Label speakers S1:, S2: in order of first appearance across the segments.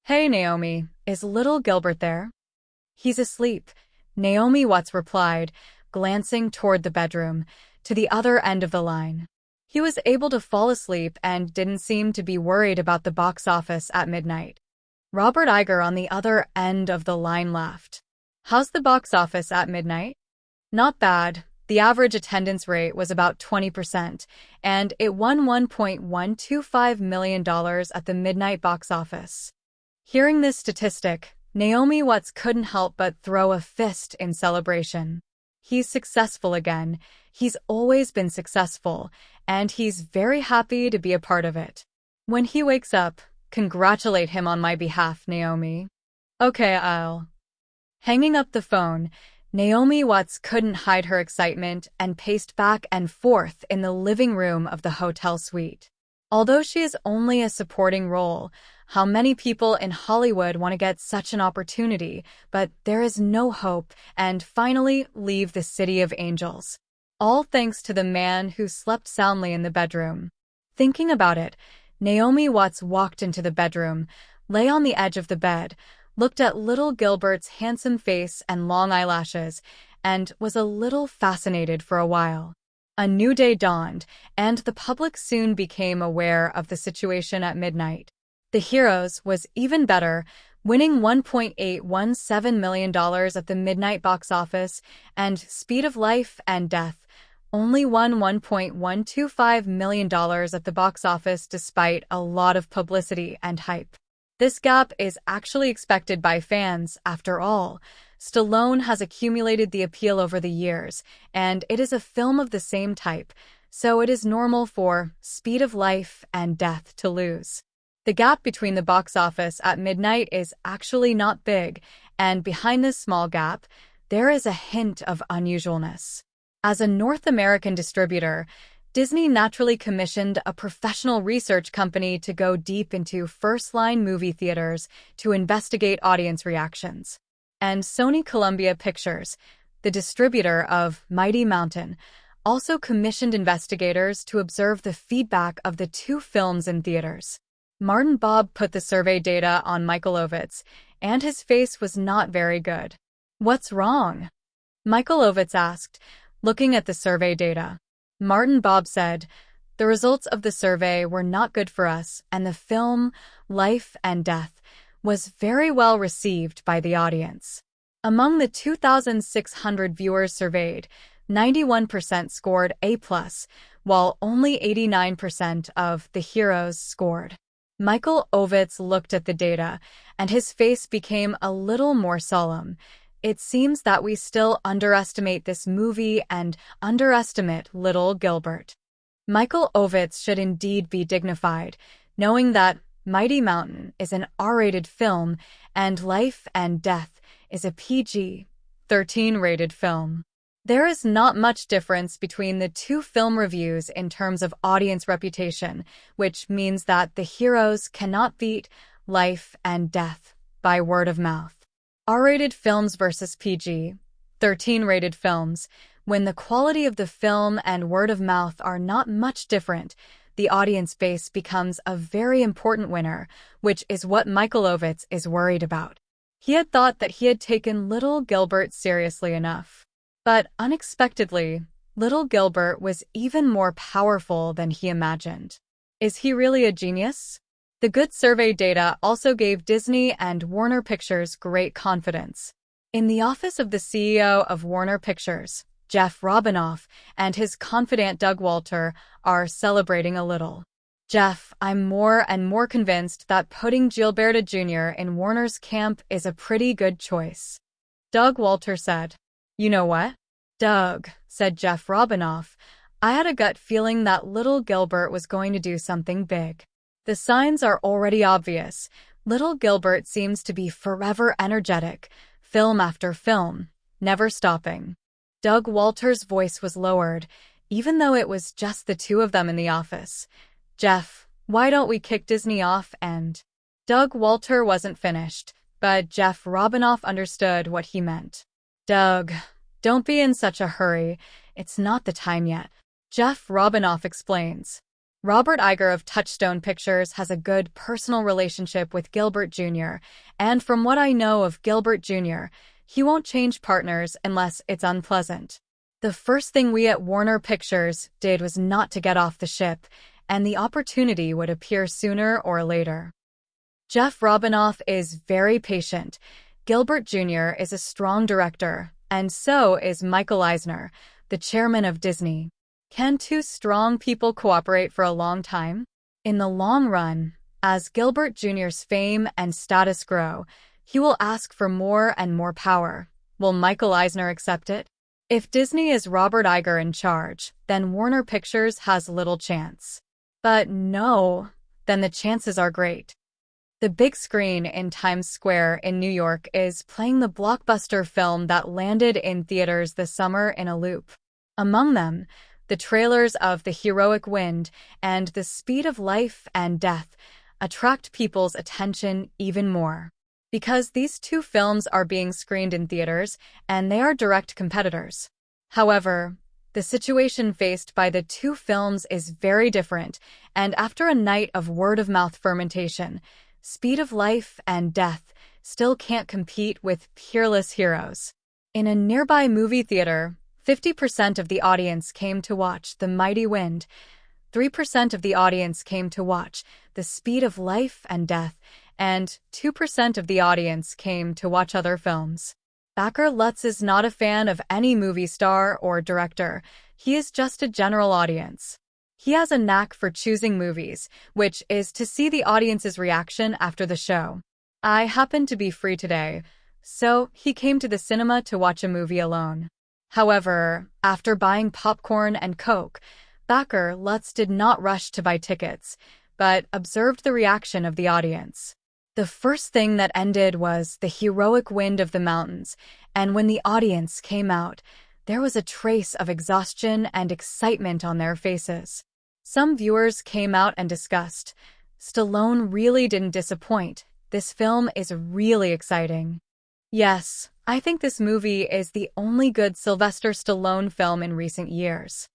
S1: Hey Naomi, is little Gilbert there? He's asleep, Naomi Watts replied, glancing toward the bedroom, to the other end of the line. He was able to fall asleep and didn't seem to be worried about the box office at midnight. Robert Iger on the other end of the line laughed. How's the box office at midnight? Not bad. The average attendance rate was about 20%, and it won $1.125 million at the midnight box office. Hearing this statistic, Naomi Watts couldn't help but throw a fist in celebration. He's successful again. He's always been successful, and he's very happy to be a part of it. When he wakes up, congratulate him on my behalf, Naomi. Okay, I'll. Hanging up the phone, Naomi Watts couldn't hide her excitement and paced back and forth in the living room of the hotel suite. Although she is only a supporting role, how many people in Hollywood want to get such an opportunity, but there is no hope and finally leave the city of angels. All thanks to the man who slept soundly in the bedroom. Thinking about it, Naomi Watts walked into the bedroom, lay on the edge of the bed, looked at little Gilbert's handsome face and long eyelashes, and was a little fascinated for a while. A new day dawned, and the public soon became aware of the situation at midnight. The Heroes was even better, winning $1.817 million at the midnight box office, and Speed of Life and Death only won $1.125 million at the box office despite a lot of publicity and hype. This gap is actually expected by fans, after all. Stallone has accumulated the appeal over the years, and it is a film of the same type, so it is normal for Speed of Life and Death to lose. The gap between the box office at midnight is actually not big, and behind this small gap, there is a hint of unusualness. As a North American distributor, Disney naturally commissioned a professional research company to go deep into first-line movie theaters to investigate audience reactions. And Sony Columbia Pictures, the distributor of Mighty Mountain, also commissioned investigators to observe the feedback of the two films in theaters. Martin Bob put the survey data on Michael Ovitz, and his face was not very good. "What's wrong?" Michael Ovitz asked, looking at the survey data. Martin Bob said, "The results of the survey were not good for us, and the film, Life and Death, was very well received by the audience." Among the 2,600 viewers surveyed, 91% scored A+, while only 89% of the Heroes scored. Michael Ovitz looked at the data, and his face became a little more solemn. "It seems that we still underestimate this movie and underestimate little Gilbert." Michael Ovitz should indeed be dignified, knowing that Mighty Mountain is an R-rated film and Life and Death is a PG-13 rated film. There is not much difference between the two film reviews in terms of audience reputation, which means that the Heroes cannot beat Life and Death by word of mouth. R-rated films versus PG-13 rated films. When the quality of the film and word of mouth are not much different, the audience base becomes a very important winner, which is what Michael Ovitz is worried about. He had thought that he had taken little Gilbert seriously enough. But unexpectedly, little Gilbert was even more powerful than he imagined. Is he really a genius? The good survey data also gave Disney and Warner Pictures great confidence. In the office of the CEO of Warner Pictures, Jeff Robinoff, and his confidant Doug Walter are celebrating a little. "Jeff, I'm more and more convinced that putting Gilberto Jr. in Warner's camp is a pretty good choice," Doug Walter said. "You know what, Doug," said Jeff Robinoff, "I had a gut feeling that little Gilbert was going to do something big. The signs are already obvious. Little Gilbert seems to be forever energetic, film after film, never stopping." Doug Walter's voice was lowered, even though it was just the two of them in the office. "Jeff, why don't we kick Disney off and—" Doug Walter wasn't finished, but Jeff Robinoff understood what he meant. "Doug, don't be in such a hurry. It's not the time yet," Jeff Robinoff explains. Robert Iger of Touchstone Pictures has a good personal relationship with Gilbert Jr., and from what I know of Gilbert Jr., he won't change partners unless it's unpleasant. The first thing we at Warner Pictures did was not to get off the ship, and the opportunity would appear sooner or later. Jeff Robinoff is very patient. Gilbert Jr. is a strong director, and so is Michael Eisner, the chairman of Disney. Can two strong people cooperate for a long time? In the long run, as Gilbert Jr.'s fame and status grow, he will ask for more and more power. Will Michael Eisner accept it? If Disney is Robert Iger in charge, then Warner Pictures has little chance. But no, then the chances are great. The big screen in Times Square in New York is playing the blockbuster film that landed in theaters this summer in a loop. Among them, the trailers of The Heroic Wind and The Speed of Life and Death attract people's attention even more. Because these two films are being screened in theaters, and they are direct competitors. However, the situation faced by the two films is very different, and after a night of word-of-mouth fermentation, Speed of Life and Death still can't compete with Peerless Heroes. In a nearby movie theater, 50% of the audience came to watch The Mighty Wind, 3% of the audience came to watch The Speed of Life and Death, and 2% of the audience came to watch other films. Backer Lutz is not a fan of any movie star or director. He is just a general audience. He has a knack for choosing movies, which is to see the audience's reaction after the show. I happened to be free today, so he came to the cinema to watch a movie alone. However, after buying popcorn and Coke, Backer Lutz did not rush to buy tickets, but observed the reaction of the audience. The first thing that ended was The Heroic Wind of the Mountains, and when the audience came out, there was a trace of exhaustion and excitement on their faces. Some viewers came out and discussed, "Stallone really didn't disappoint. This film is really exciting." Yes, I think this movie is the only good Sylvester Stallone film in recent years.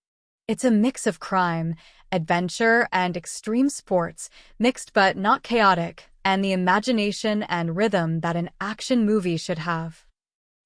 S1: It's a mix of crime, adventure, and extreme sports, mixed but not chaotic, and the imagination and rhythm that an action movie should have.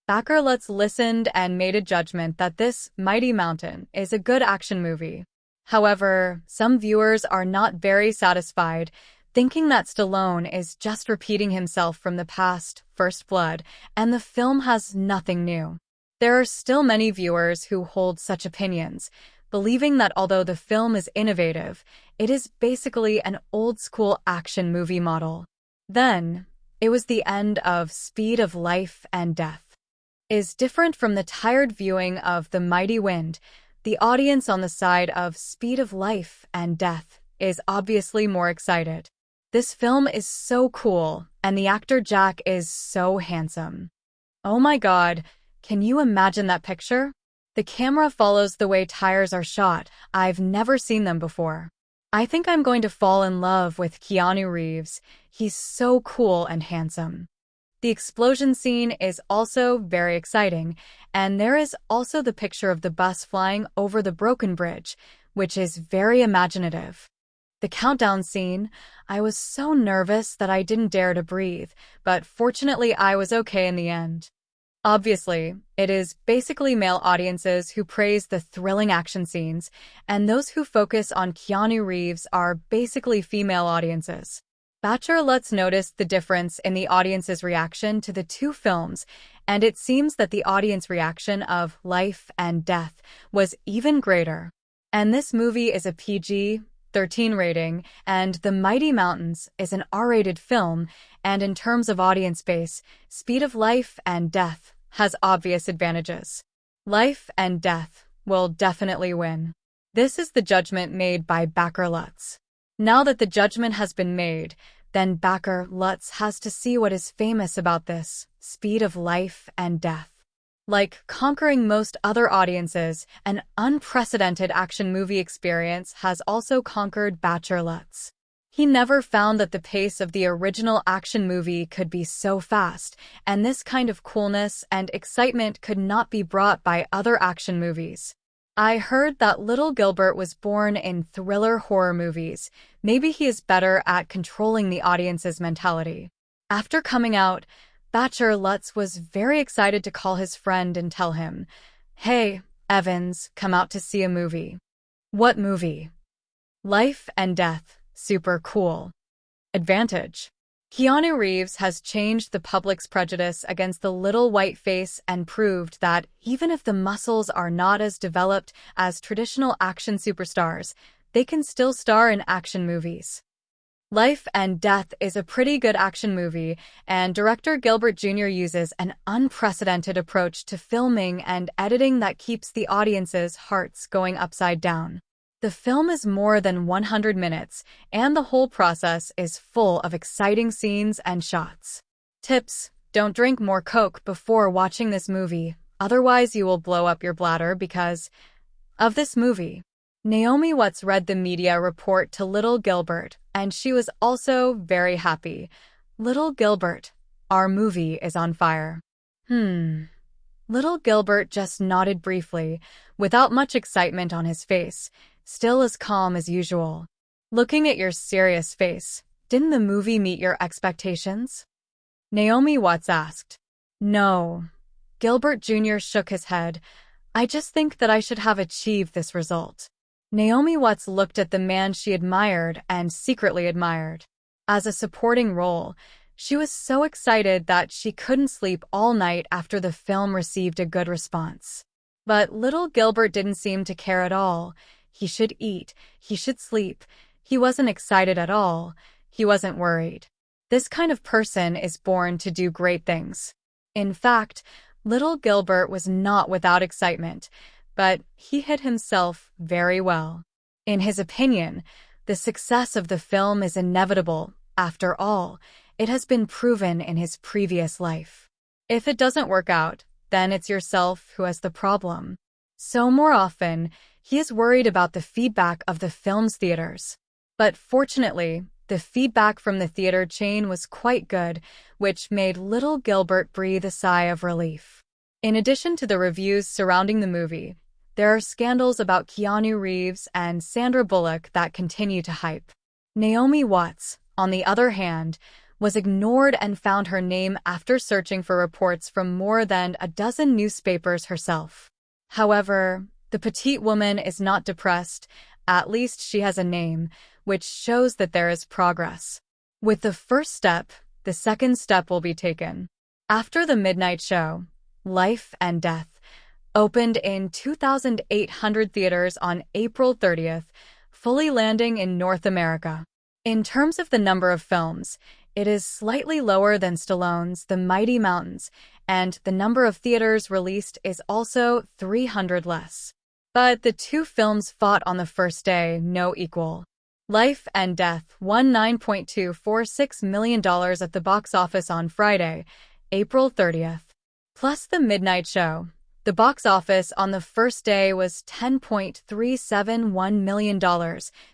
S1: Backer Lutz listened and made a judgment that this Mighty Mountain is a good action movie. However, some viewers are not very satisfied, thinking that Stallone is just repeating himself from the past, First Blood, and the film has nothing new. There are still many viewers who hold such opinions, believing that although the film is innovative, it is basically an old-school action movie model. Then, it was the end of Speed of Life and Death. Is different from the tired viewing of The Mighty Wind. The audience on the side of Speed of Life and Death is obviously more excited. This film is so cool, and the actor Jack is so handsome. Oh my god, can you imagine that picture? The camera follows the way tires are shot. I've never seen them before. I think I'm going to fall in love with Keanu Reeves. He's so cool and handsome. The explosion scene is also very exciting, and there is also the picture of the bus flying over the broken bridge, which is very imaginative. The countdown scene, I was so nervous that I didn't dare to breathe, but fortunately I was okay in the end. Obviously, it is basically male audiences who praise the thrilling action scenes, and those who focus on Keanu Reeves are basically female audiences. Backer Lutz noticed the difference in the audience's reaction to the two films, and it seems that the audience reaction of Life and Death was even greater. And this movie is a PG-13 rating, and The Mighty Mountains is an R-rated film, and in terms of audience base, Speed of Life and Death has obvious advantages. Life and Death will definitely win. This is the judgment made by Backer Lutz. Now that the judgment has been made, then Backer Lutz has to see what is famous about this Speed of Life and Death. Like conquering most other audiences, an unprecedented action movie experience has also conquered Backer Lutz. He never found that the pace of the original action movie could be so fast, and this kind of coolness and excitement could not be brought by other action movies. I heard that little Gilbert was born in thriller horror movies. Maybe he is better at controlling the audience's mentality. After coming out, Bachelor Lutz was very excited to call his friend and tell him, "Hey, Evans, come out to see a movie." What movie? Life and Death. Super cool. Advantage. Keanu Reeves has changed the public's prejudice against the little white face and proved that even if the muscles are not as developed as traditional action superstars, they can still star in action movies. Life and Death is a pretty good action movie, and director Gilbert Jr. uses an unprecedented approach to filming and editing that keeps the audience's hearts going upside down. The film is more than 100 minutes, and the whole process is full of exciting scenes and shots. Tips: don't drink more Coke before watching this movie, otherwise you will blow up your bladder because of this movie. Naomi Watts read the media report to little Gilbert, and she was also very happy. "Little Gilbert, our movie is on fire." Little Gilbert just nodded briefly, without much excitement on his face, still as calm as usual. "Looking at your serious face, didn't the movie meet your expectations?" Naomi Watts asked. "No." Gilbert Jr. shook his head. "I just think that I should have achieved this result." Naomi Watts looked at the man she admired and secretly admired. As a supporting role, she was so excited that she couldn't sleep all night after the film received a good response. But little Gilbert didn't seem to care at all. He should eat, he should sleep. He wasn't excited at all. He wasn't worried. This kind of person is born to do great things. In fact, little Gilbert was not without excitement, but he hid himself very well. In his opinion, the success of the film is inevitable. After all, it has been proven in his previous life. If it doesn't work out, then it's yourself who has the problem. So more often, he is worried about the feedback of the film's theaters. But fortunately, the feedback from the theater chain was quite good, which made little Gilbert breathe a sigh of relief. In addition to the reviews surrounding the movie, there are scandals about Keanu Reeves and Sandra Bullock that continue to hype. Naomi Watts, on the other hand, was ignored and found her name after searching for reports from more than a dozen newspapers herself. However, the petite woman is not depressed. At least she has a name, which shows that there is progress. With the first step, the second step will be taken. After the midnight show, Life and Death opened in 2,800 theaters on April 30th, fully landing in North America. In terms of the number of films, it is slightly lower than Stallone's The Mighty Mountains, and the number of theaters released is also 300 less. But the two films fought on the first day, no equal. Life and Death won $9.246 million at the box office on Friday, April 30th. Plus the midnight show. The box office on the first day was $10.371 million,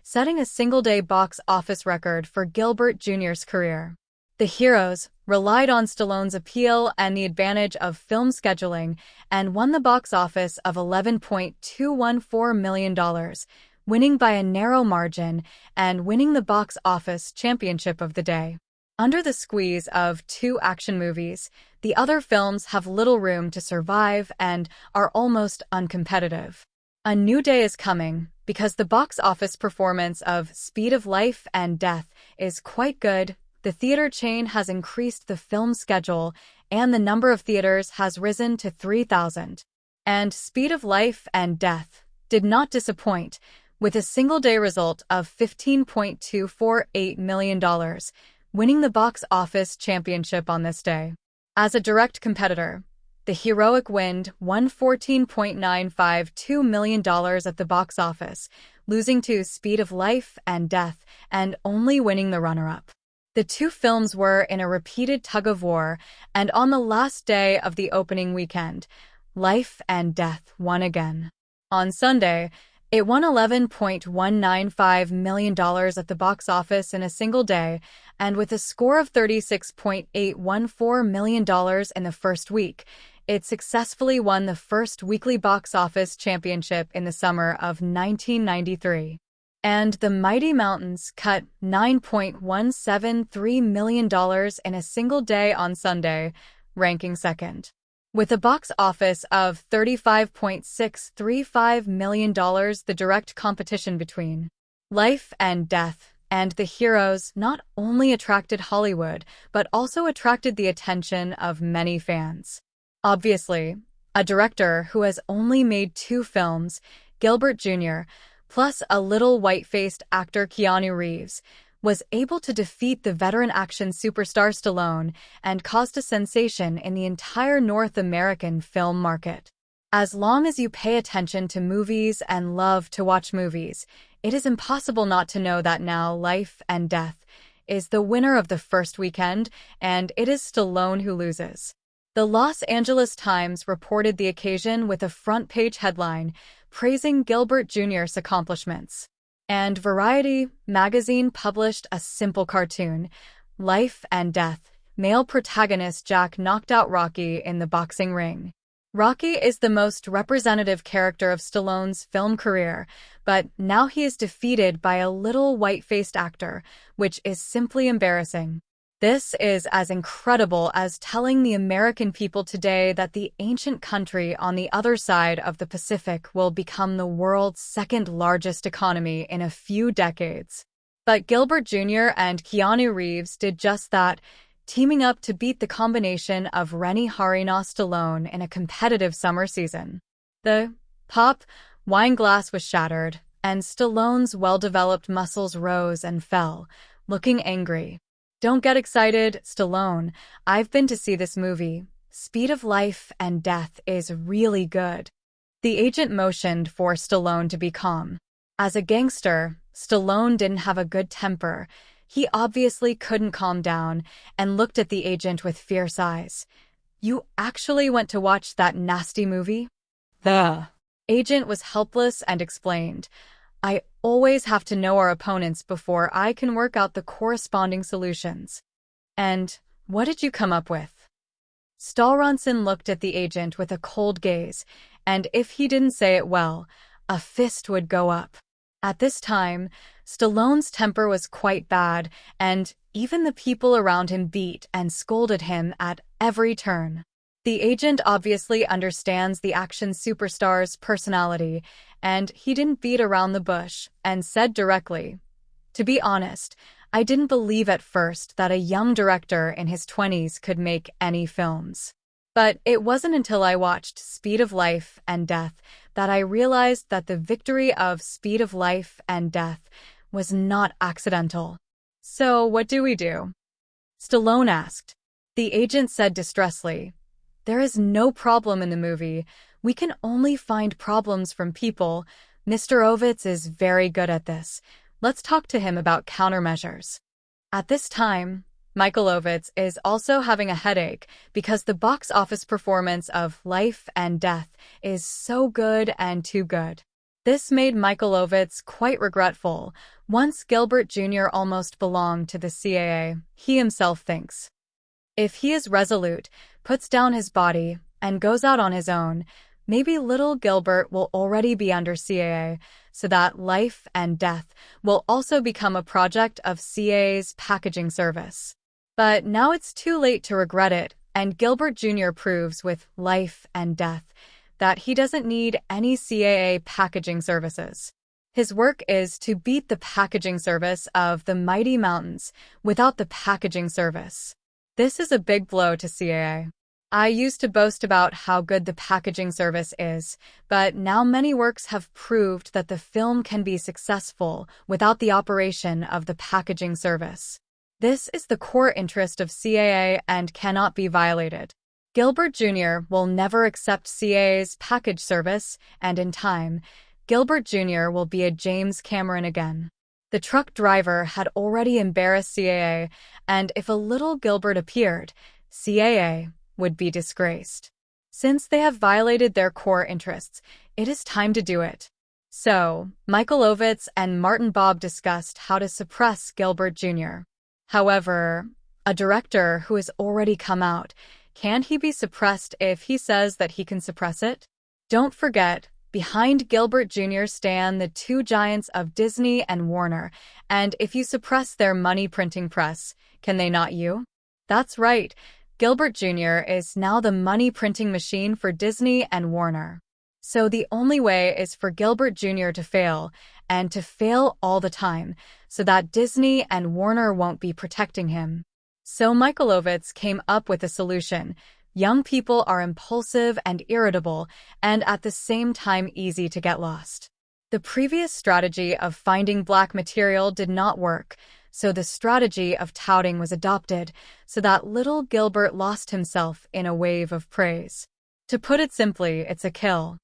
S1: setting a single-day box office record for Gilbert Jr.'s career. The Heroes relied on Stallone's appeal and the advantage of film scheduling and won the box office of $11.214 million, winning by a narrow margin and winning the box office championship of the day. Under the squeeze of two action movies, the other films have little room to survive and are almost uncompetitive. A new day is coming because the box office performance of Speed of Life and Death is quite good. The theater chain has increased the film schedule and the number of theaters has risen to 3,000. And Speed of Life and Death did not disappoint, with a single-day result of $15.248 million, winning the box office championship on this day. As a direct competitor, The Heroic Wind won $14.952 million at the box office, losing to Speed of Life and Death and only winning the runner-up. The two films were in a repeated tug-of-war, and on the last day of the opening weekend, Life and Death won again. On Sunday, it won $11.195 million at the box office in a single day, and with a score of $36.814 million in the first week, it successfully won the first weekly box office championship in the summer of 1993. And The Mighty Mountains cut $9.173 million in a single day on Sunday, ranking second. With a box office of $35.635 million, the direct competition between Life and Death and The Heroes not only attracted Hollywood, but also attracted the attention of many fans. Obviously, a director who has only made 2 films, Gilbert Jr., plus a little white-faced actor Keanu Reeves, was able to defeat the veteran action superstar Stallone and caused a sensation in the entire North American film market. As long as you pay attention to movies and love to watch movies, it is impossible not to know that now Life and Death is the winner of the first weekend, and it is Stallone who loses. The Los Angeles Times reported the occasion with a front-page headline praising Gilbert Jr.'s accomplishments. And Variety magazine published a simple cartoon, Life and Death. Male protagonist Jack knocked out Rocky in the boxing ring. Rocky is the most representative character of Stallone's film career, but now he is defeated by a little white-faced actor, which is simply embarrassing. This is as incredible as telling the American people today that the ancient country on the other side of the Pacific will become the world's second-largest economy in a few decades. But Gilbert Jr. and Keanu Reeves did just that, teaming up to beat the combination of Renny Harlina Stallone in a competitive summer season. The wine glass was shattered, and Stallone's well-developed muscles rose and fell, looking angry. Don't get excited, Stallone. I've been to see this movie. Speed of Life and Death is really good. The agent motioned for Stallone to be calm. As a gangster, Stallone didn't have a good temper. He obviously couldn't calm down and looked at the agent with fierce eyes. You actually went to watch that nasty movie? The agent was helpless and explained, I always have to know our opponents before I can work out the corresponding solutions. And what did you come up with? Stallronson looked at the agent with a cold gaze, and if he didn't say it well, a fist would go up. At this time, Stallone's temper was quite bad, and even the people around him beat and scolded him at every turn. The agent obviously understands the action superstar's personality, and he didn't beat around the bush and said directly, to be honest, I didn't believe at first that a young director in his 20s could make any films. But it wasn't until I watched Speed of Life and Death that I realized that the victory of Speed of Life and Death was not accidental. So what do we do? Stallone asked. The agent said distressfully, there is no problem in the movie. We can only find problems from people. Mr. Ovitz is very good at this. Let's talk to him about countermeasures. At this time, Michael Ovitz is also having a headache because the box office performance of Life and Death is so good and too good. This made Michael Ovitz quite regretful. Once Gilbert Jr. almost belonged to the CAA, he himself thinks. If he is resolute, puts down his body, and goes out on his own, maybe little Gilbert will already be under CAA, so that Life and Death will also become a project of CAA's packaging service. But now it's too late to regret it, and Gilbert Jr. proves with Life and Death that he doesn't need any CAA packaging services. His work is to beat the packaging service of The Mighty Mountains without the packaging service. This is a big blow to CAA. I used to boast about how good the packaging service is, but now many works have proved that the film can be successful without the operation of the packaging service. This is the core interest of CAA and cannot be violated. Gilbert Jr. will never accept CAA's package service, and in time, Gilbert Jr. will be a James Cameron again. The truck driver had already embarrassed CAA, and if a little Gilbert appeared, CAA would be disgraced. Since they have violated their core interests, it is time to do it. So, Michael Ovitz and Martin Bob discussed how to suppress Gilbert Jr. However, a director who has already come out, Can he be suppressed if he says that he can suppress it? Don't forget, behind Gilbert Jr. stand the two giants of Disney and Warner, and if you suppress their money-printing press, can they not you? That's right, Gilbert Jr. is now the money-printing machine for Disney and Warner. So the only way is for Gilbert Jr. to fail, and to fail all the time, so that Disney and Warner won't be protecting him. So Michael Ovitz came up with a solution. Young people are impulsive and irritable, and at the same time easy to get lost. The previous strategy of finding black material did not work, so the strategy of touting was adopted, so that little Gilbert lost himself in a wave of praise. To put it simply, it's a kill.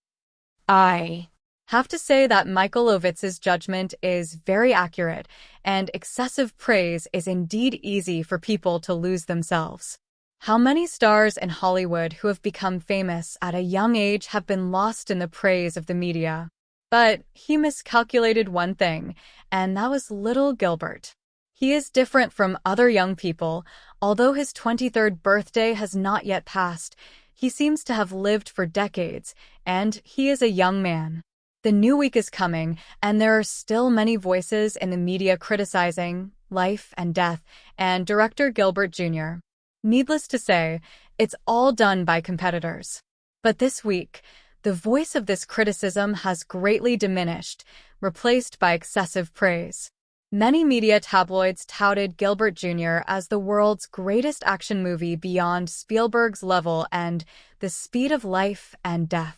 S1: I have to say that Michael Ovitz's judgment is very accurate, and excessive praise is indeed easy for people to lose themselves. How many stars in Hollywood who have become famous at a young age have been lost in the praise of the media? But he miscalculated one thing, and that was little Gilbert. He is different from other young people. Although his 23rd birthday has not yet passed, he seems to have lived for decades, and he is a young man. The new week is coming, and there are still many voices in the media criticizing life and death and director Gilbert Jr. Needless to say, it's all done by competitors. But this week, the voice of this criticism has greatly diminished, replaced by excessive praise. Many media tabloids touted Gilbert Jr. as the world's greatest action movie beyond Spielberg's level and The Speed of Life and Death.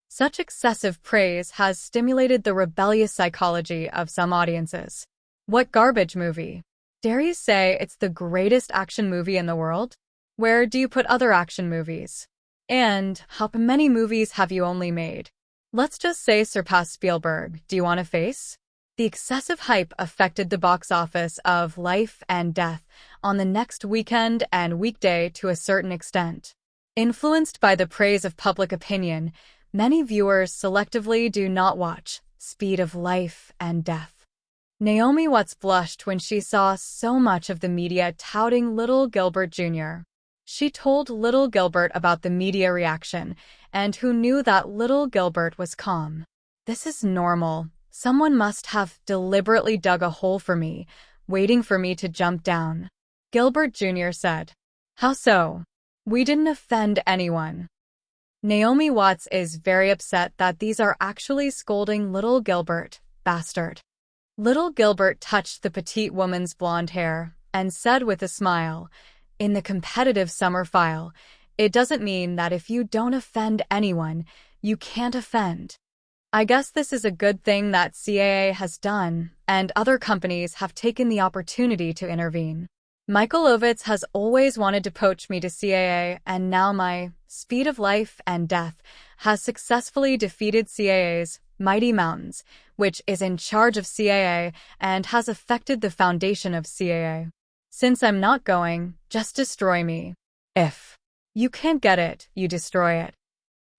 S1: Such excessive praise has stimulated the rebellious psychology of some audiences. What garbage movie? Dare you say it's the greatest action movie in the world? Where do you put other action movies? And how many movies have you only made? Let's just say surpass Spielberg. Do you want to face? The excessive hype affected the box office of Life and Death on the next weekend and weekday to a certain extent. Influenced by the praise of public opinion, many viewers selectively do not watch Speed of Life and Death. Naomi Watts blushed when she saw so much of the media touting little Gilbert Jr. She told little Gilbert about the media reaction, and who knew that little Gilbert was calm. This is normal. Someone must have deliberately dug a hole for me, waiting for me to jump down. Gilbert Jr. said. How so? We didn't offend anyone. Naomi Watts is very upset that these are actually scolding little Gilbert, bastard. Little Gilbert touched the petite woman's blonde hair and said with a smile, in the competitive summer file, it doesn't mean that if you don't offend anyone, you can't offend. I guess this is a good thing that CAA has done, and other companies have taken the opportunity to intervene. Michael Ovitz has always wanted to poach me to CAA, and now my Speed of Life and Death has successfully defeated CAA's Mighty Mountains, which is in charge of CAA and has affected the foundation of CAA. Since I'm not going, just destroy me. If you can't get it, you destroy it.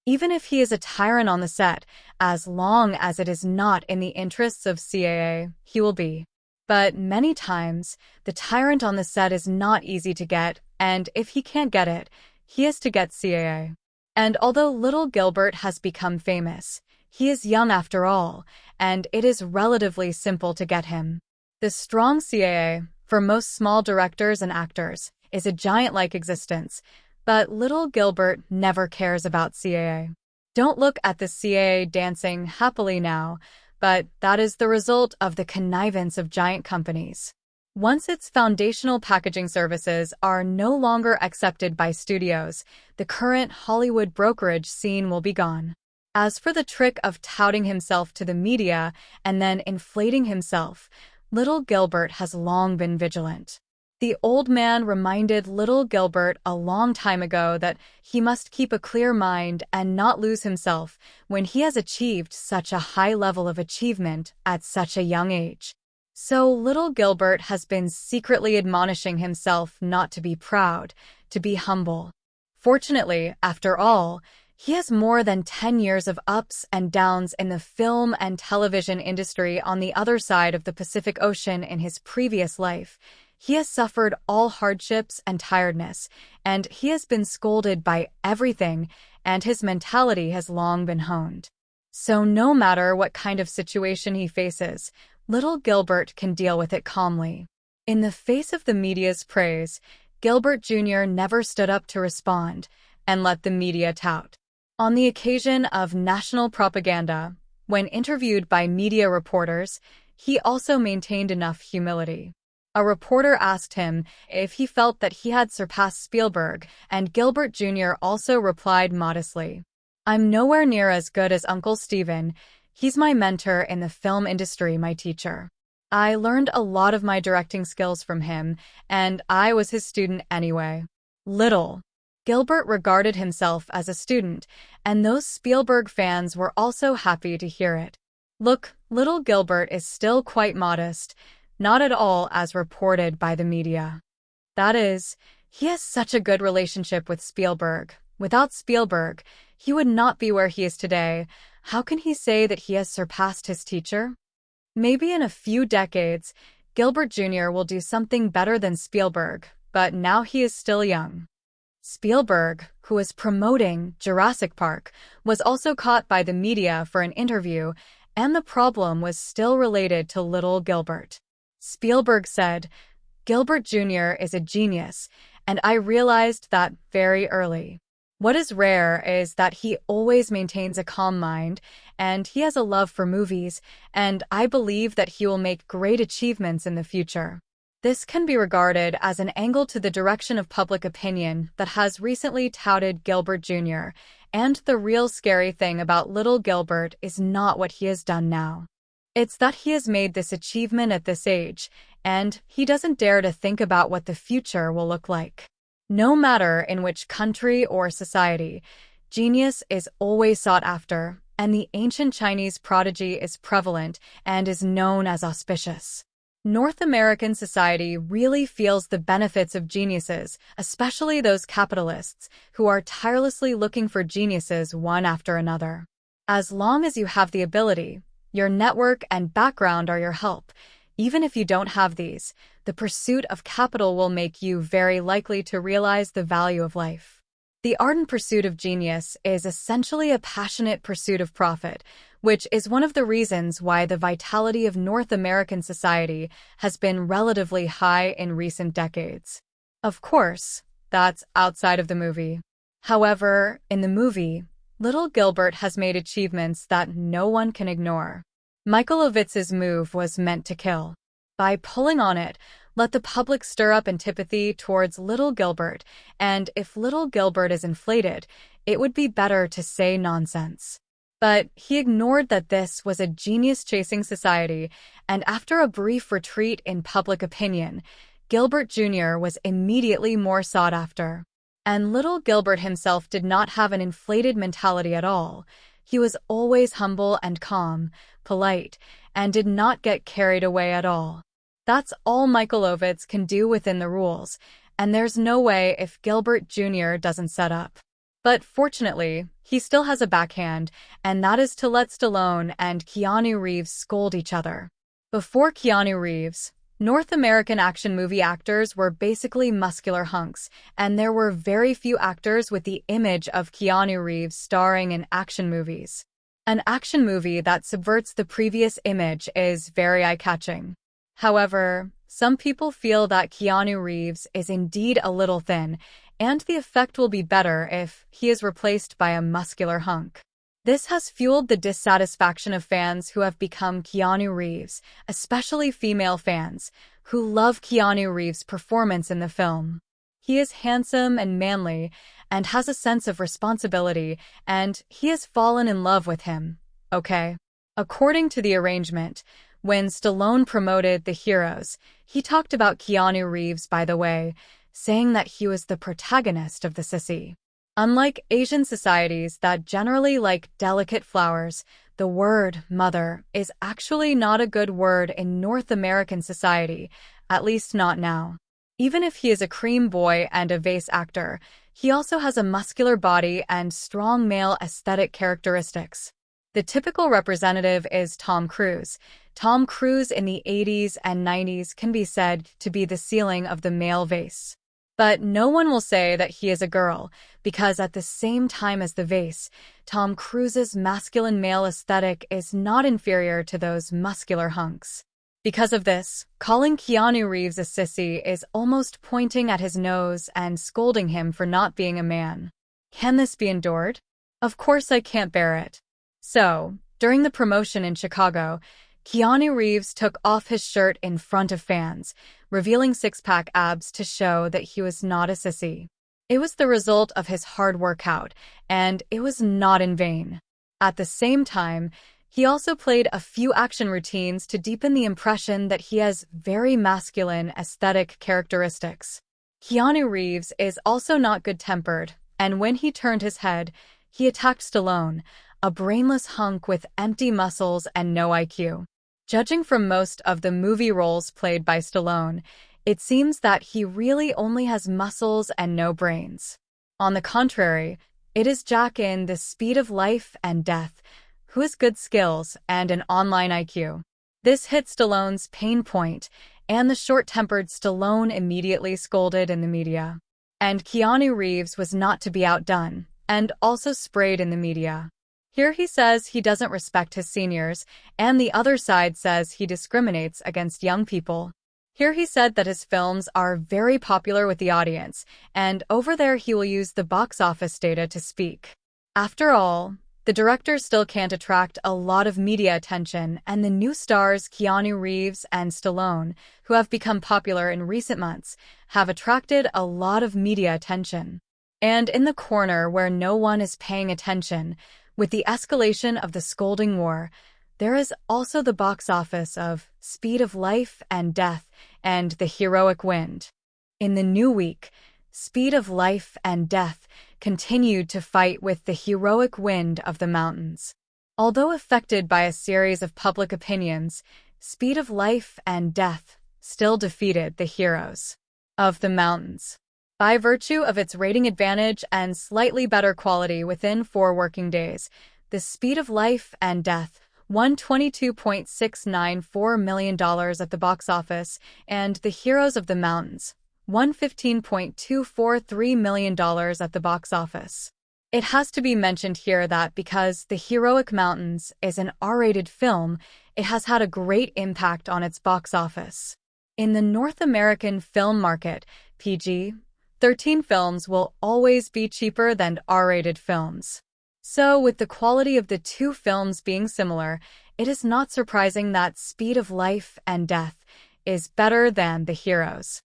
S1: Even if he is a tyrant on the set, as long as it is not in the interests of CAA, he will be. But many times, the tyrant on the set is not easy to get, and if he can't get it, he has to get CAA. And although little Gilbert has become famous, he is young after all, and it is relatively simple to get him. The strong CAA, for most small directors and actors, is a giant-like existence, but little Gilbert never cares about CAA. Don't look at the CAA dancing happily now, but that is the result of the connivance of giant companies. Once its foundational packaging services are no longer accepted by studios, the current Hollywood brokerage scene will be gone. As for the trick of touting himself to the media and then inflating himself, little Gilbert has long been vigilant. The old man reminded little Gilbert a long time ago that he must keep a clear mind and not lose himself when he has achieved such a high level of achievement at such a young age. So little Gilbert has been secretly admonishing himself not to be proud, to be humble. Fortunately, after all, he has more than 10 years of ups and downs in the film and television industry on the other side of the Pacific Ocean in his previous life. He has suffered all hardships and tiredness, and he has been scolded by everything, and his mentality has long been honed. So no matter what kind of situation he faces, little Gilbert can deal with it calmly. In the face of the media's praise, Gilbert Jr. never stood up to respond and let the media tout. On the occasion of national propaganda, when interviewed by media reporters, he also maintained enough humility. A reporter asked him if he felt that he had surpassed Spielberg, and Gilbert Jr. also replied modestly, "I'm nowhere near as good as Uncle Steven. He's my mentor in the film industry, my teacher. I learned a lot of my directing skills from him, and I was his student anyway." Little Gilbert regarded himself as a student, and those Spielberg fans were also happy to hear it. Look, little Gilbert is still quite modest, not at all as reported by the media. That is, he has such a good relationship with Spielberg. Without Spielberg, he would not be where he is today. How can he say that he has surpassed his teacher? Maybe in a few decades, Gilbert Jr. will do something better than Spielberg, but now he is still young. Spielberg, who was promoting Jurassic Park, was also caught by the media for an interview, and the problem was still related to little Gilbert. Spielberg said, "Gilbert Jr. is a genius, and I realized that very early. What is rare is that he always maintains a calm mind, and he has a love for movies, and I believe that he will make great achievements in the future." This can be regarded as an angle to the direction of public opinion that has recently touted Gilbert Jr., and the real scary thing about little Gilbert is not what he has done now. It's that he has made this achievement at this age, and he doesn't dare to think about what the future will look like. No matter in which country or society, genius is always sought after, and the ancient Chinese prodigy is prevalent and is known as auspicious. North American society really feels the benefits of geniuses, especially those capitalists who are tirelessly looking for geniuses one after another. As long as you have the ability, your network and background are your help. Even if you don't have these, the pursuit of capital will make you very likely to realize the value of life. The ardent pursuit of genius is essentially a passionate pursuit of profit, which is one of the reasons why the vitality of North American society has been relatively high in recent decades. Of course, that's outside of the movie. However, in the movie, little Gilbert has made achievements that no one can ignore. Michalowicz's move was meant to kill. By pulling on it, let the public stir up antipathy towards little Gilbert, and if little Gilbert is inflated, it would be better to say nonsense. But he ignored that this was a genius-chasing society, and after a brief retreat in public opinion, Gilbert Jr. was immediately more sought after. And little Gilbert himself did not have an inflated mentality at all. He was always humble and calm, polite, and did not get carried away at all. That's all Michalowicz can do within the rules, and there's no way if Gilbert Jr. doesn't set up. But fortunately, he still has a backhand, and that is to let Stallone and Keanu Reeves scold each other. Before Keanu Reeves, North American action movie actors were basically muscular hunks, and there were very few actors with the image of Keanu Reeves starring in action movies. An action movie that subverts the previous image is very eye-catching. However, some people feel that Keanu Reeves is indeed a little thin, and the effect will be better if he is replaced by a muscular hunk. This has fueled the dissatisfaction of fans who have become Keanu Reeves, especially female fans, who love Keanu Reeves' performance in the film. He is handsome and manly, and has a sense of responsibility, and he has fallen in love with him, okay? According to the arrangement, when Stallone promoted The Heroes, he talked about Keanu Reeves, by the way, saying that he was the protagonist of the sissy. Unlike Asian societies that generally like delicate flowers, the word mother is actually not a good word in North American society, at least not now. Even if he is a cream boy and a vase actor, he also has a muscular body and strong male aesthetic characteristics. The typical representative is Tom Cruise. Tom Cruise in the 80s and 90s can be said to be the ceiling of the male vase. But no one will say that he is a girl, because at the same time as the vase, Tom Cruise's masculine male aesthetic is not inferior to those muscular hunks. Because of this, calling Keanu Reeves a sissy is almost pointing at his nose and scolding him for not being a man. Can this be endured? Of course I can't bear it. So, during the promotion in Chicago, Keanu Reeves took off his shirt in front of fans, revealing six-pack abs to show that he was not a sissy. It was the result of his hard workout, and it was not in vain. At the same time, he also played a few action routines to deepen the impression that he has very masculine aesthetic characteristics. Keanu Reeves is also not good-tempered, and when he turned his head, he attacked Stallone, a brainless hunk with empty muscles and no IQ. Judging from most of the movie roles played by Stallone, it seems that he really only has muscles and no brains. On the contrary, it is Jack in The Speed of Life and Death, who has good skills and an online IQ. This hit Stallone's pain point, and the short-tempered Stallone immediately scolded in the media. And Keanu Reeves was not to be outdone, and also sprayed in the media. Here he says he doesn't respect his seniors, and the other side says he discriminates against young people. Here he said that his films are very popular with the audience, and over there he will use the box office data to speak. After all, the director still can't attract a lot of media attention, and the new stars Keanu Reeves and Stallone, who have become popular in recent months, have attracted a lot of media attention. And in the corner where no one is paying attention, with the escalation of the scolding war, there is also the box office of Speed of Life and Death and The Heroic Wind. In the new week, Speed of Life and Death continued to fight with The Heroic Wind of the Mountains. Although affected by a series of public opinions, Speed of Life and Death still defeated The Heroes of the Mountains. By virtue of its rating advantage and slightly better quality within 4 working days, The Speed of Life and Death won $22.694 million at the box office, and The Heroes of the Mountains won $15.243 million at the box office. It has to be mentioned here that because The Heroic Mountains is an R-rated film, it has had a great impact on its box office. In the North American film market, PG-13 films will always be cheaper than R-rated films. So, with the quality of the two films being similar, it is not surprising that Speed of Life and Death is better than The Heroes.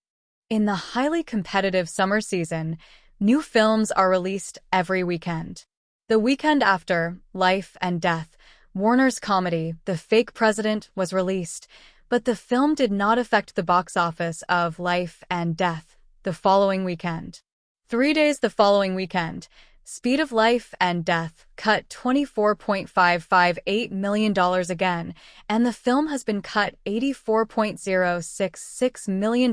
S1: In the highly competitive summer season, new films are released every weekend. The weekend after Life and Death, Warner's comedy, The Fake President, was released, but the film did not affect the box office of Life and Death the following weekend. 3 days the following weekend, Speed of Life and Death cut $24.558 million again, and the film has been cut $84.066 million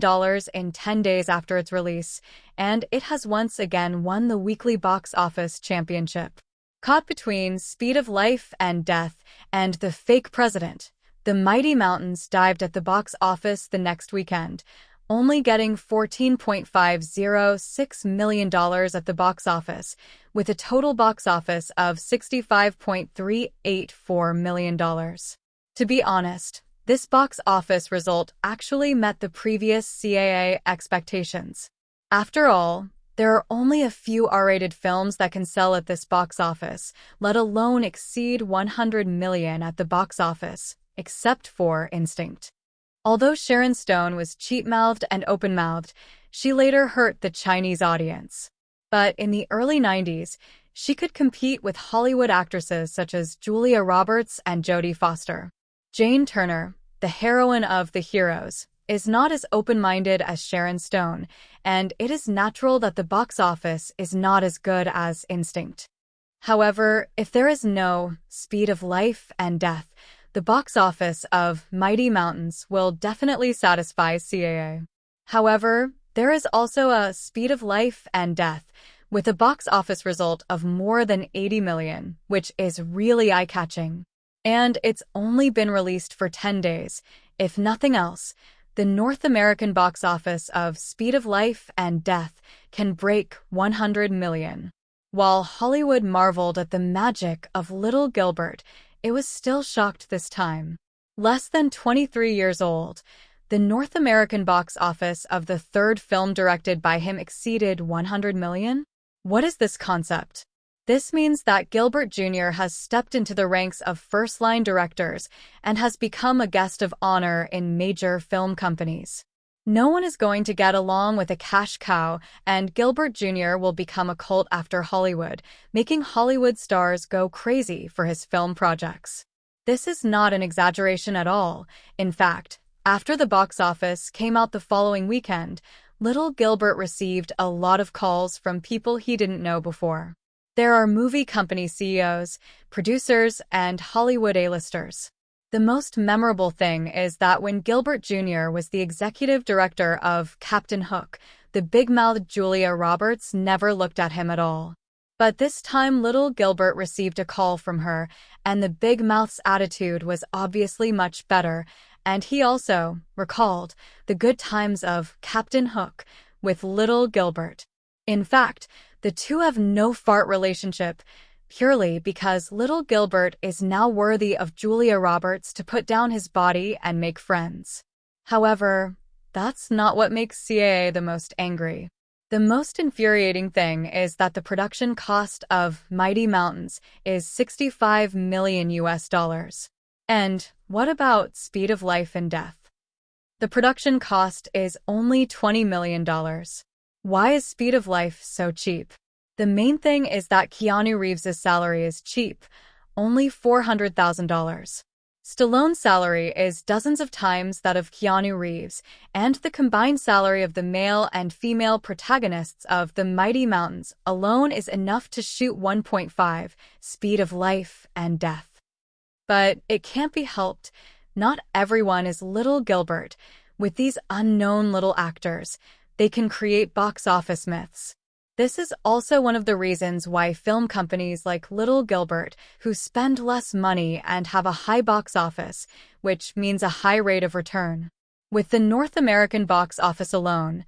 S1: in 10 days after its release, and it has once again won the weekly box office championship. Caught between Speed of Life and Death and The Fake President, The Mighty Mountains dived at the box office the next weekend, only getting $14.506 million at the box office, with a total box office of $65.384 million. To be honest, this box office result actually met the previous CAA expectations. After all, there are only a few R-rated films that can sell at this box office, let alone exceed 100 million at the box office, except for Instinct. Although Sharon Stone was cheap-mouthed and open-mouthed, she later hurt the Chinese audience. But in the early 90s, she could compete with Hollywood actresses such as Julia Roberts and Jodie Foster. Jane Turner, the heroine of The Heroes, is not as open-minded as Sharon Stone, and it is natural that the box office is not as good as Instinct. However, if there is no Speed of Life and Death, the box office of Mighty Mountains will definitely satisfy CAA. However, there is also a Speed of Life and Death, with a box office result of more than 80 million, which is really eye-catching. And it's only been released for 10 days. If nothing else, the North American box office of Speed of Life and Death can break 100 million. While Hollywood marveled at the magic of Little Gilbert, it was still shocked this time. Less than 23 years old, the North American box office of the third film directed by him exceeded 100 million? What is this concept? This means that Gilbert Jr. has stepped into the ranks of first-line directors and has become a guest of honor in major film companies. No one is going to get along with a cash cow, and Gilbert Jr. will become a cult after Hollywood, making Hollywood stars go crazy for his film projects. This is not an exaggeration at all. In fact, after the box office came out the following weekend, Little Gilbert received a lot of calls from people he didn't know before. There are movie company CEOs, producers, and Hollywood A-listers. The most memorable thing is that when Gilbert Jr. was the executive director of Captain Hook, the big-mouthed Julia Roberts never looked at him at all. But this time Little Gilbert received a call from her, and the big mouth's attitude was obviously much better, and he also recalled the good times of Captain Hook with Little Gilbert. In fact, the two have no fart relationship, purely because Little Gilbert is now worthy of Julia Roberts to put down his body and make friends. However, that's not what makes CAA the most angry. The most infuriating thing is that the production cost of Mighty Mountains is $65 million US. And what about Speed of Life and Death? The production cost is only $20 million. Why is Speed of Life so cheap? The main thing is that Keanu Reeves' salary is cheap, only $400,000. Stallone's salary is dozens of times that of Keanu Reeves, and the combined salary of the male and female protagonists of The Mighty Mountains alone is enough to shoot 1.5 Speed of Life and Death. But it can't be helped. Not everyone is Little Gilbert. With these unknown little actors, they can create box office myths. This is also one of the reasons why film companies like Little Gilbert, who spend less money and have a high box office, which means a high rate of return. With the North American box office alone,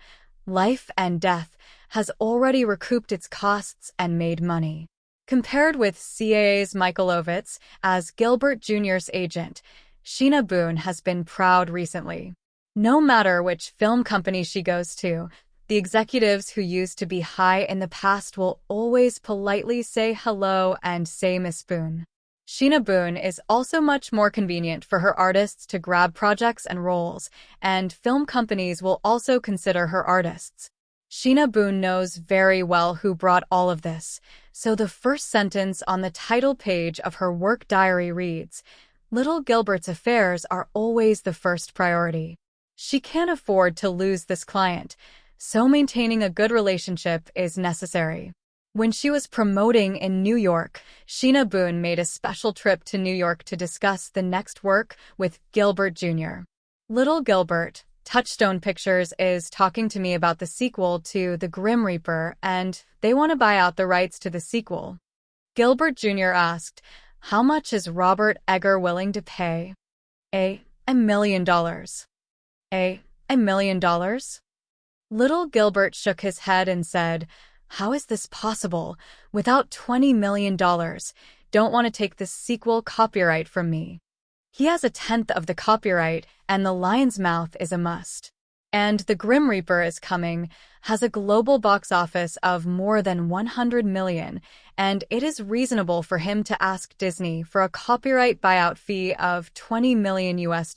S1: Life and Death has already recouped its costs and made money. Compared with CAA's Michael Ovitz as Gilbert Jr.'s agent, Sheena Boone has been proud recently. No matter which film company she goes to, the executives who used to be high in the past will always politely say hello and say Miss Boone. Sheena Boone is also much more convenient for her artists to grab projects and roles, and film companies will also consider her artists. Sheena Boone knows very well who brought all of this, so the first sentence on the title page of her work diary reads, "Little Gilbert's affairs are always the first priority." She can't afford to lose this client, so maintaining a good relationship is necessary. When she was promoting in New York, Sheena Boone made a special trip to New York to discuss the next work with Gilbert Jr. Little Gilbert, Touchstone Pictures is talking to me about the sequel to The Grim Reaper, and they want to buy out the rights to the sequel. Gilbert Jr. asked, "How much is Robert Egger willing to pay?" $1 million. $1 million? Little Gilbert shook his head and said, "How is this possible? Without $20 million, don't want to take this sequel copyright from me." He has 1/10 of the copyright, and The Lion's Mouth is a must. And The Grim Reaper is coming, has a global box office of more than 100 million, and it is reasonable for him to ask Disney for a copyright buyout fee of $20 million US.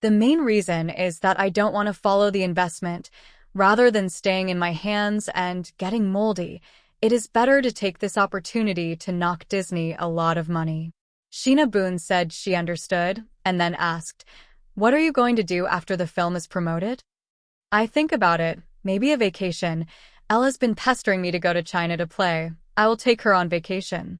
S1: The main reason is that I don't want to follow the investment. Rather than staying in my hands and getting moldy, it is better to take this opportunity to knock Disney a lot of money. Sheena Boone said she understood, and then asked, "What are you going to do after the film is promoted?" "I think about it, maybe a vacation. Ella's been pestering me to go to China to play. I will take her on vacation,"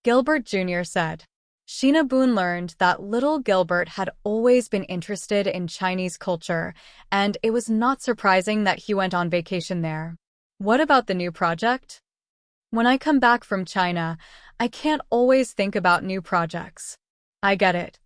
S1: Gilbert Jr. said. Sheena Boone learned that Little Gilbert had always been interested in Chinese culture, and it was not surprising that he went on vacation there. "What about the new project?" "When I come back from China, I can't always think about new projects. I get it.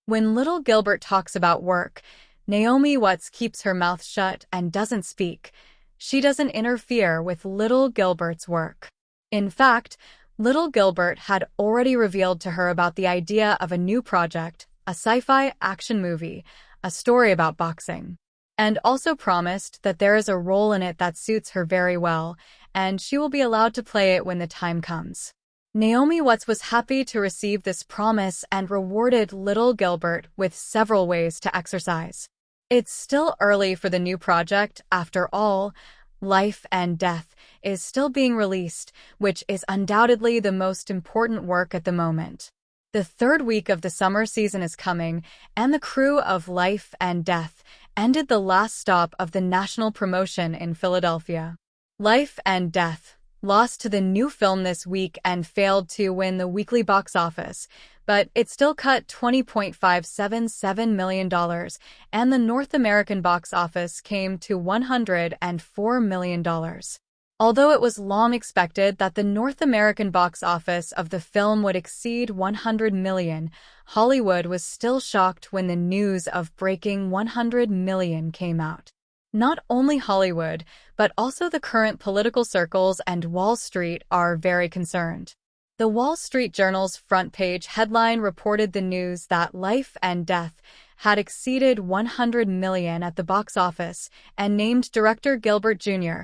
S1: When little Gilbert talks about work, Naomi Watts keeps her mouth shut and doesn't speak. She doesn't interfere with little Gilbert's work. In fact, little Gilbert had already revealed to her about the idea of a new project, a sci-fi action movie, a story about boxing, and also promised that there is a role in it that suits her very well, and she will be allowed to play it when the time comes. Naomi Watts was happy to receive this promise and rewarded little Gilbert with several ways to exercise. It's still early for the new project, after all. Life and Death is still being released, which is undoubtedly the most important work at the moment. The third week of the summer season is coming, and the crew of Life and Death ended the last stop of the national promotion in Philadelphia. Life and Death lost to the new film this week and failed to win the weekly box office, but it still cut $20.577 million, and the North American box office came to $104 million. Although it was long expected that the North American box office of the film would exceed $100 million, Hollywood was still shocked when the news of breaking $100 million came out. Not only Hollywood, but also the current political circles and Wall Street are very concerned. The Wall Street Journal's front page headline reported the news that Life and Death had exceeded $100 million at the box office and named director Gilbert Jr.,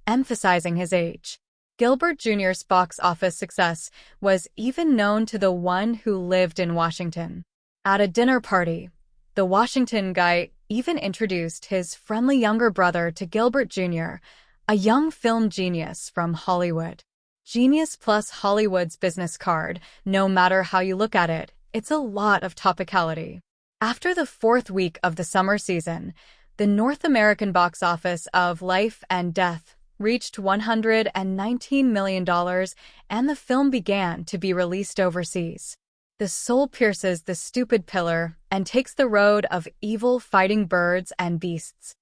S1: emphasizing his age. Gilbert Jr.'s box office success was even known to the one who lived in Washington. At a dinner party, the Washington guy even introduced his friendly younger brother to Gilbert Jr., a young film genius from Hollywood. Genius plus Hollywood's business card, no matter how you look at it, it's a lot of topicality. After the fourth week of the summer season, the North American box office of Life and Death reached $119 million, and the film began to be released overseas. The soul pierces the stupid pillar and takes the road of evil fighting birds and beasts.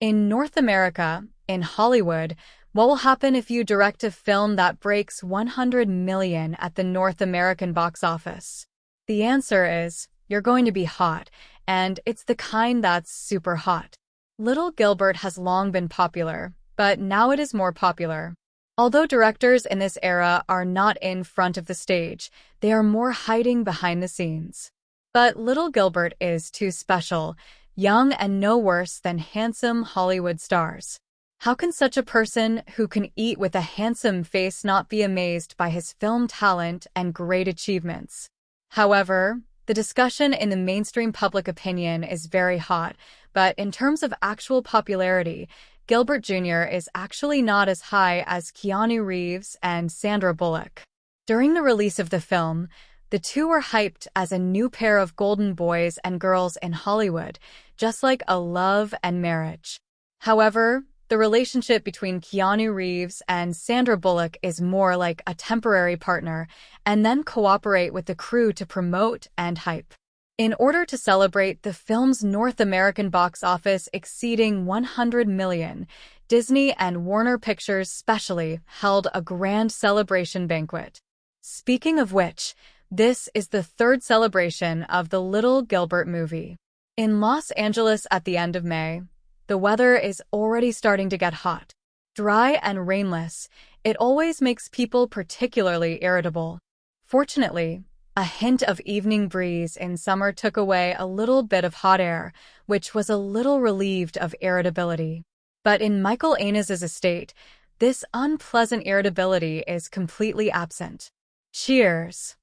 S1: In North America, in Hollywood, what will happen if you direct a film that breaks $100 million at the North American box office? The answer is, you're going to be hot, and it's the kind that's super hot. Little Gilbert has long been popular, but now it is more popular. Although directors in this era are not in front of the stage, they are more hiding behind the scenes. But little Gilbert is too special, young and no worse than handsome Hollywood stars. How can such a person who can eat with a handsome face not be amazed by his film talent and great achievements? However, the discussion in the mainstream public opinion is very hot, but in terms of actual popularity, Gilbert Jr. is actually not as high as Keanu Reeves and Sandra Bullock. During the release of the film, the two were hyped as a new pair of golden boys and girls in Hollywood, just like a love and marriage. However, the relationship between Keanu Reeves and Sandra Bullock is more like a temporary partner, and then cooperate with the crew to promote and hype. In order to celebrate the film's North American box office exceeding $100 million, Disney and Warner Pictures specially held a grand celebration banquet. Speaking of which, this is the third celebration of the Little Gilbert movie. In Los Angeles at the end of May, the weather is already starting to get hot. Dry and rainless, it always makes people particularly irritable. Fortunately, a hint of evening breeze in summer took away a little bit of hot air, which was a little relieved of irritability. But in Michael Ainez's estate, this unpleasant irritability is completely absent. Cheers!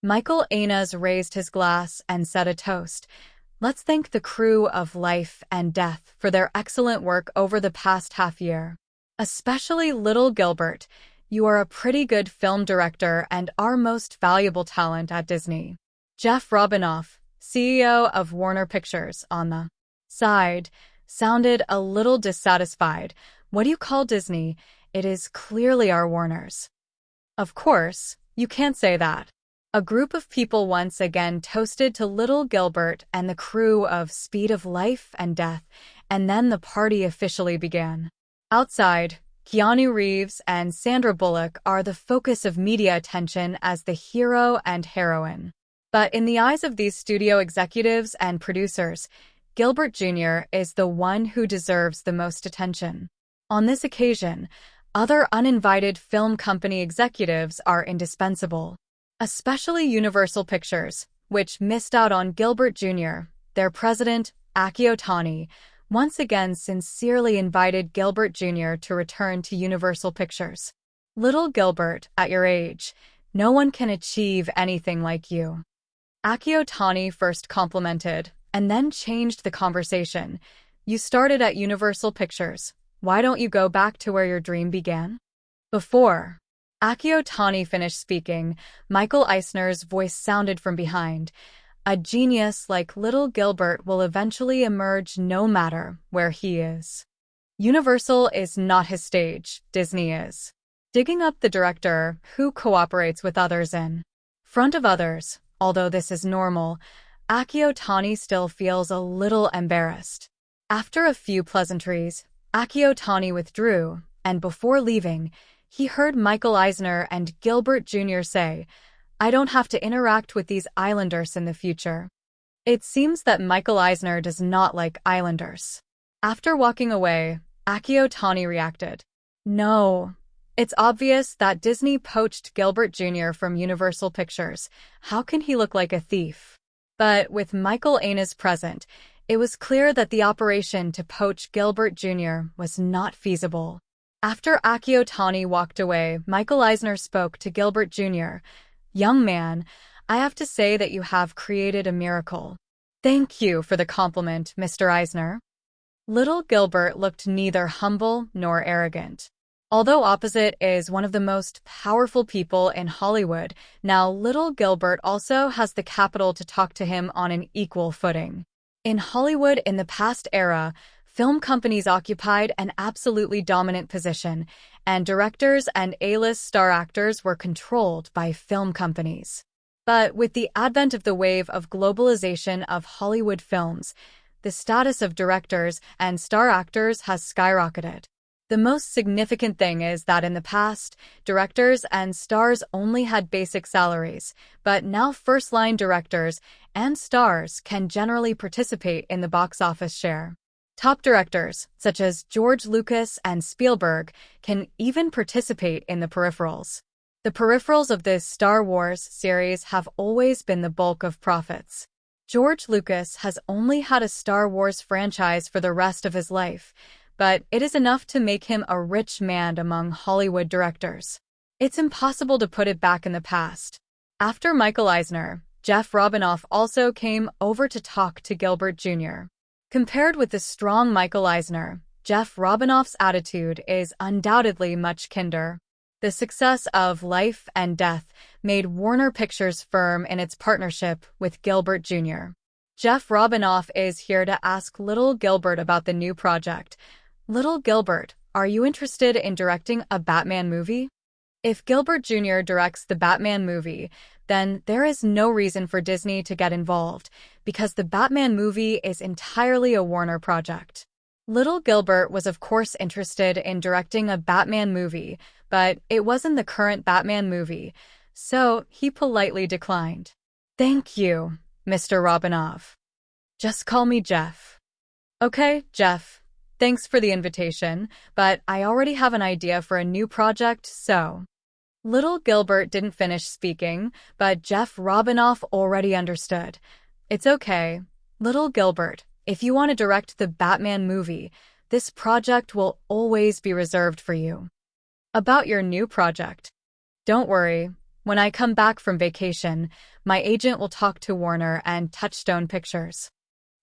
S1: Michael Ainez raised his glass and said a toast. Let's thank the crew of Life and Death for their excellent work over the past half year. Especially Little Gilbert. You are a pretty good film director and our most valuable talent at Disney. Jeff Robinoff, CEO of Warner Pictures, on the side, sounded a little dissatisfied. What do you call Disney? It is clearly our Warners. Of course, you can't say that. A group of people once again toasted to Little Gilbert and the crew of Speed of Life and Death, and then the party officially began. Outside, Keanu Reeves and Sandra Bullock are the focus of media attention as the hero and heroine. But in the eyes of these studio executives and producers, Gilbert Jr. is the one who deserves the most attention. On this occasion, other uninvited film company executives are indispensable, especially Universal Pictures, which missed out on Gilbert Jr. Their president, Akio Tani, once again sincerely invited Gilbert Jr. to return to Universal Pictures. "Little Gilbert, at your age, no one can achieve anything like you," Akio Tani first complimented, and then changed the conversation. "You started at Universal Pictures. Why don't you go back to where your dream began?" Before Akio Tani finished speaking, Michael Eisner's voice sounded from behind. "A genius like little Gilbert will eventually emerge no matter where he is. Universal is not his stage, Disney is." Digging up the director, who cooperates with others in front of others, although this is normal, Akio Tani still feels a little embarrassed. After a few pleasantries, Akio Tani withdrew, and before leaving, he heard Michael Eisner and Gilbert Jr. say, "I don't have to interact with these islanders in the future." It seems that Michael Eisner does not like islanders. After walking away, Akio Tani reacted, "No. It's obvious that Disney poached Gilbert Jr. from Universal Pictures. How can he look like a thief?" But with Michael Eisner present, it was clear that the operation to poach Gilbert Jr. was not feasible. After Akio Tani walked away, Michael Eisner spoke to Gilbert Jr. "Young man, I have to say that you have created a miracle." "Thank you for the compliment, Mr. Eisner." Little Gilbert looked neither humble nor arrogant. Although opposite is one of the most powerful people in Hollywood, now little Gilbert also has the capital to talk to him on an equal footing. In Hollywood in the past era, film companies occupied an absolutely dominant position, and directors and A-list star actors were controlled by film companies. But with the advent of the wave of globalization of Hollywood films, the status of directors and star actors has skyrocketed. The most significant thing is that in the past, directors and stars only had basic salaries, but now first-line directors and stars can generally participate in the box office share. Top directors, such as George Lucas and Spielberg, can even participate in the peripherals. The peripherals of this Star Wars series have always been the bulk of profits. George Lucas has only had a Star Wars franchise for the rest of his life, but it is enough to make him a rich man among Hollywood directors. It's impossible to put it back in the past. After Michael Eisner, Jeff Robinoff also came over to talk to Gilbert Jr. Compared with the strong Michael Eisner, Jeff Robinoff's attitude is undoubtedly much kinder. The success of Life and Death made Warner Pictures firm in its partnership with Gilbert Jr. Jeff Robinoff is here to ask little Gilbert about the new project. "Little Gilbert, are you interested in directing a Batman movie?" If Gilbert Jr. directs the Batman movie, then there is no reason for Disney to get involved, because the Batman movie is entirely a Warner project. Little Gilbert was of course interested in directing a Batman movie, but it wasn't the current Batman movie, so he politely declined. "Thank you, Mr. Robinoff. Just call me Jeff." "Okay, Jeff. Thanks for the invitation, but I already have an idea for a new project, so." Little Gilbert didn't finish speaking, but Jeff Robinoff already understood. "It's okay, Little Gilbert. If you want to direct the Batman movie, this project will always be reserved for you." "About your new project?" "Don't worry. When I come back from vacation, my agent will talk to Warner and Touchstone Pictures."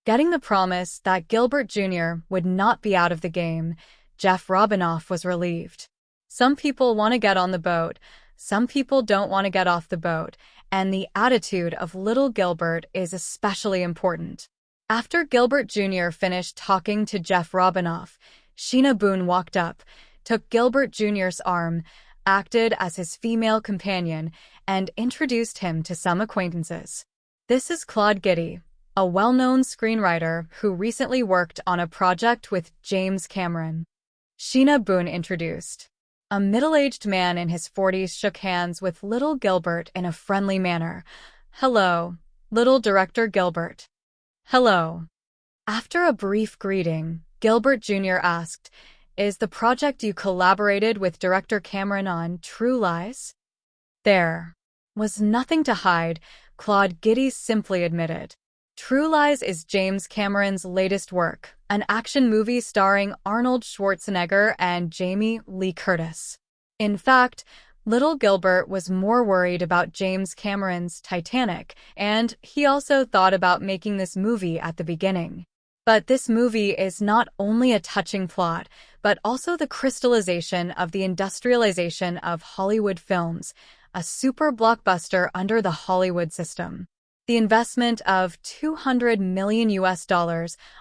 S1: Getting the promise that Gilbert Jr. would not be out of the game, Jeff Robinoff was relieved. Some people want to get on the boat, some people don't want to get off the boat, and the attitude of little Gilbert is especially important. After Gilbert Jr. finished talking to Jeff Robinoff, Sheena Boone walked up, took Gilbert Jr.'s arm, acted as his female companion, and introduced him to some acquaintances. "This is Claude Giddy, a well-known screenwriter who recently worked on a project with James Cameron." Sheena Boone introduced. A middle-aged man in his 40s shook hands with little Gilbert in a friendly manner. Hello, little director Gilbert. Hello. After a brief greeting, Gilbert Jr. asked, "Is the project you collaborated with director Cameron on True Lies?" There was nothing to hide, Claude Giddy simply admitted. True Lies is James Cameron's latest work, an action movie starring Arnold Schwarzenegger and Jamie Lee Curtis. In fact, little Gilbert was more worried about James Cameron's Titanic, and he also thought about making this movie at the beginning. But this movie is not only a touching plot, but also the crystallization of the industrialization of Hollywood films, a super blockbuster under the Hollywood system. The investment of $200 million,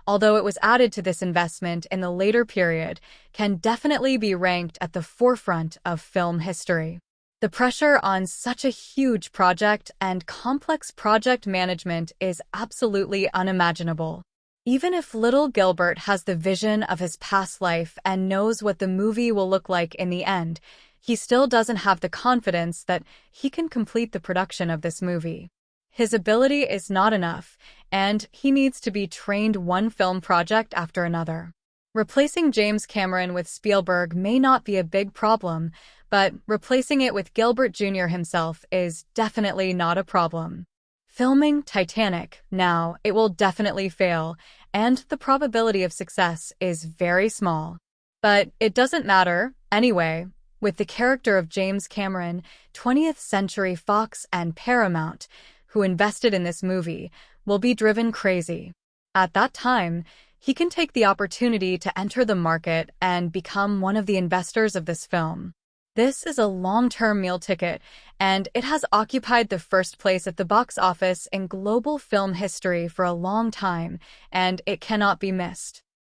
S1: although it was added to this investment in the later period, can definitely be ranked at the forefront of film history. The pressure on such a huge project and complex project management is absolutely unimaginable. Even if little Gilbert has the vision of his past life and knows what the movie will look like in the end, he still doesn't have the confidence that he can complete the production of this movie. His ability is not enough, and he needs to be trained one film project after another. Replacing James Cameron with Spielberg may not be a big problem, but replacing it with Gilbert Jr. himself is definitely not a problem. Filming Titanic now, it will definitely fail, and the probability of success is very small. But it doesn't matter, anyway. With the character of James Cameron, 20th Century Fox and Paramount, who invested in this movie, will be driven crazy. At that time, he can take the opportunity to enter the market and become one of the investors of this film. This is a long-term meal ticket, and it has occupied the first place at the box office in global film history for a long time, and it cannot be missed.